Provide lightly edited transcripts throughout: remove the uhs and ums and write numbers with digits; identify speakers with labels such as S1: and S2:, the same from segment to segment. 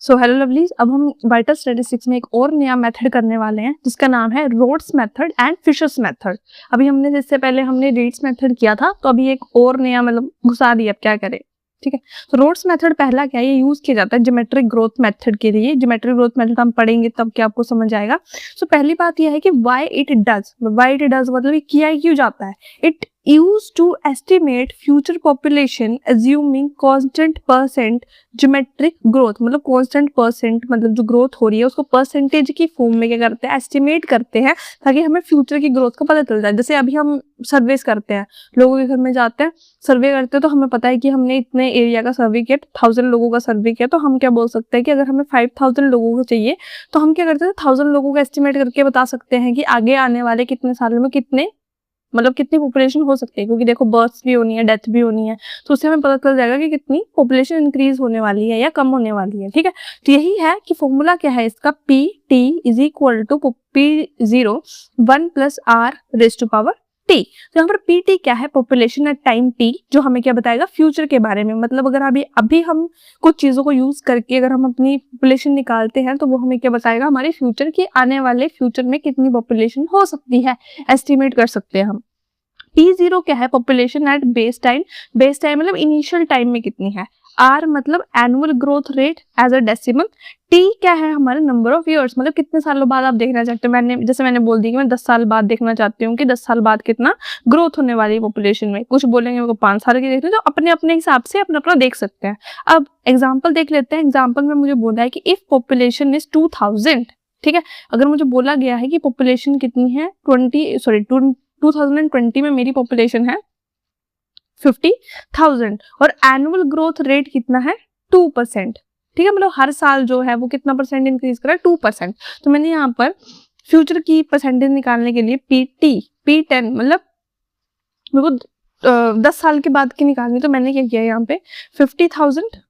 S1: So hello lovelies, अब हम vital statistics में एक और नया मेथड करने वाले हैं जिसका नाम है Rhodes method and Fisher's method. अभी हमने जिससे पहले हमने रीड्स मेथड किया था, तो अभी एक और नया मतलब घुसा दिया। अब क्या करें, ठीक है। तो रोड्स मेथड पहला क्या है, ये यूज किया जाता है ज्योमेट्रिक ग्रोथ मेथड के लिए। ज्योमेट्रिक ग्रोथ मेथड हम पढ़ेंगे तब क्या आपको समझ आएगा। सो पहली बात यह है कि व्हाई इट डज मतलब ये किया क्यों जाता है। It used to estimate future population assuming constant percent geometric growth, मतलब constant percent मतलब जो ग्रोथ हो रही है उसको परसेंटेज की फॉर्म में क्या करते हैं, एस्टिमेट करते हैं, ताकि हमें फ्यूचर की ग्रोथ का पता चल जाए। जैसे अभी हम सर्वेस करते हैं, लोगों के घर में जाते हैं, सर्वे करते हैं, तो हमें पता है कि हमने इतने एरिया का सर्वे किया, 1000 लोगों का सर्वे किया, तो हम क्या बोल सकते हैं कि अगर हमें 5000 लोगों को चाहिए तो हम क्या करते हैं, 1000 लोगों का एस्टिमेट करके बता सकते हैं कि आगे आने वाले कितने सालों में कितने मतलब कितनी पॉपुलेशन हो सकती है। क्योंकि देखो बर्थ्स भी होनी है, डेथ भी होनी है, तो उससे हमें पता चल जाएगा कि कितनी पॉपुलेशन इंक्रीज होने वाली है या कम होने वाली है। ठीक है, तो यही है कि फॉर्मूला क्या है इसका, P T is equal to P0 1 + r⁻T। तो यहाँ पर पी टी क्या है, पॉपुलेशन एट टाइम टी, जो हमें क्या बताएगा फ्यूचर के बारे में। मतलब अगर अभी हम कुछ चीजों को यूज करके अगर हम अपनी पॉपुलेशन निकालते हैं तो वो हमें क्या बताएगा, हमारे फ्यूचर की आने वाले फ्यूचर में कितनी पॉपुलेशन हो सकती है, एस्टिमेट कर सकते हैं हम। P0 क्या है, पॉपुलेशन एट बेस टाइम मतलब इनिशियल टाइम में कितनी है। R मतलब annual growth rate as a decimal. T क्या है, हमारे नंबर ऑफ ईयर्स मतलब कितने सालों बाद आप देखना चाहते हो। जैसे मैंने बोल दी कि मैं 10 साल बाद देखना चाहती हूँ कि 10 साल बाद कितना ग्रोथ होने वाली है पॉपुलेशन में। कुछ बोलेंगे मेरे को 5 साल की देखनी, तो अपने अपने हिसाब से अपना अपना देख सकते हैं। अब एग्जाम्पल देख लेते हैं। एग्जाम्पल में मुझे बोला है कि इफ पॉपुलेशन इज 2000, ठीक है। अगर मुझे बोला गया है कि पॉपुलेशन कितनी है 2020 में मेरी पॉपुलेशन है 50,000 और एनुअल ग्रोथ रेट कितना है 2%, ठीक है। मतलब हर साल जो है वो कितना परसेंट इंक्रीज कर रहा है, 2%। तो मैंने यहाँ पर फ्यूचर की परसेंटेज निकालने के लिए P10 मतलब मेरे को 10 साल के बाद की निकालनी, तो मैंने क्या किया यहाँ पे 50,000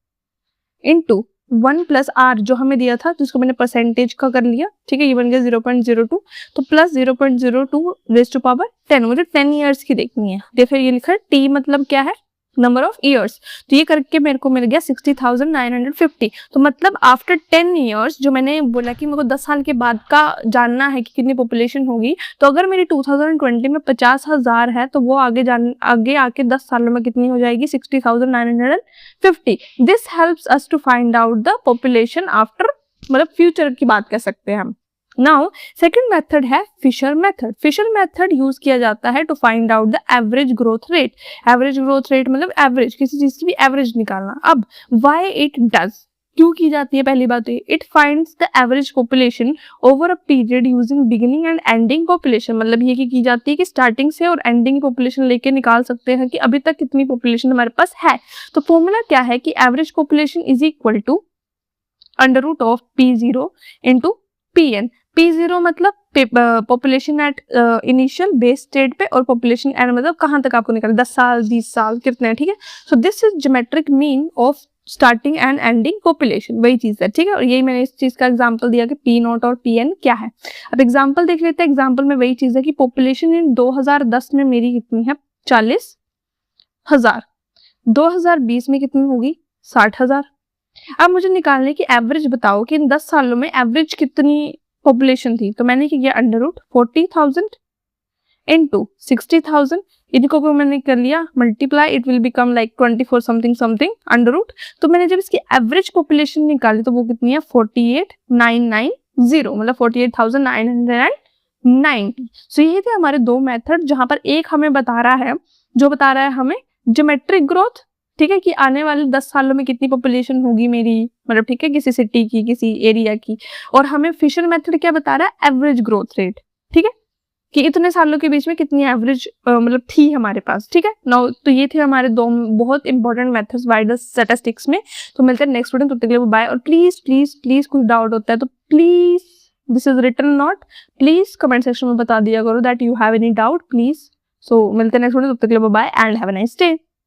S1: इंटू 1 + r जो हमें दिया था, जिसको मैंने परसेंटेज का कर लिया, ठीक है। ये बन गया 0.02, तो प्लस 0.02⁻10, मुझे 10 ईयर्स की देखनी है। तो फिर ये लिखा है t मतलब क्या है, नंबर ऑफ ईयर्स। तो ये करके मेरे को मिल गया 60,950। तो मतलब आफ्टर 10 ईयर्स, जो मैंने बोला कि मेरे को 10 साल के बाद का जानना है कि कितनी पॉपुलेशन होगी, तो अगर मेरी 2020 में 50,000 है तो वो आगे आके 10 सालों में कितनी हो जाएगी, 60,950। This helps us to find out the population after, मतलब फ्यूचर की बात कर सकते हैं हम। नाउ सेकंड मेथड है Fisher method. Fisher method use किया जाता है to find out the average growth rate. Average growth rate मतलब एवरेज, किसी चीज की भी एवरेज निकालना। अब व्हाई इट डज, क्यों की जाती है, पहली बात है it finds the average population over a period using beginning and ending population. मतलब ये की जाती है कि स्टार्टिंग से और एंडिंग पॉपुलेशन लेके निकाल सकते हैं कि अभी तक कितनी पॉपुलेशन हमारे पास है। तो फॉर्मूला क्या है कि average population is equal to √of P0 into Pn। P0 मतलब population at initial base state पे, और पॉपुलेशन एट मतलब कहाँ तक आपको निकालना, 10 साल 20 साल कितने, ठीक है। So this is geometric mean of starting and ending population, वही चीज है, ठीक है। और यही मैंने इस चीज का एग्जांपल दिया कि P0 और Pn क्या है। अब एग्जांपल देख लेते हैं। एग्जांपल में वही चीज है कि पॉपुलेशन इन 2010 में मेरी कितनी है 40,000, 2020 में कितनी होगी 60,000। अब मुझे निकालने की एवरेज बताओ कि इन 10 सालों में एवरेज कितनी पॉपुलेशन थी। तो मैंने क्या किया, √40,000 इंटू 60,000, इनको को मैंने कर लिया multiply, it will become like 24 something √। तो मैंने जब इसकी एवरेज पॉपुलेशन निकाली तो वो कितनी है 48,990, मतलब 48,990। सो ये थे हमारे दो मेथड, जहां पर एक हमें बता रहा है हमें ज्योमेट्रिक ग्रोथ, ठीक है, कि आने वाले 10 सालों में कितनी पॉपुलेशन होगी मेरी, मतलब ठीक है, किसी सिटी की, किसी एरिया की। और हमें फिशर मेथड क्या बता रहा है, एवरेज ग्रोथ रेट, ठीक है, कि इतने सालों के बीच में कितनी एवरेज मतलब थी हमारे पास, ठीक है। नाउ तो ये थे हमारे दो बहुत इंपॉर्टेंट मेथड्स वाइडल स्टैटिस्टिक्स में। तो मिलते हैं नेक्स्ट वीडियो, तब तक के लिए बाय। और प्लीज प्लीज प्लीज कुछ डाउट होता है तो please, this is written note, please comment section में बता दिया करो that you have any doubt please. So मिलते हैं नेक्स्ट वीडियो, तब तक के लिए bye and have a nice day.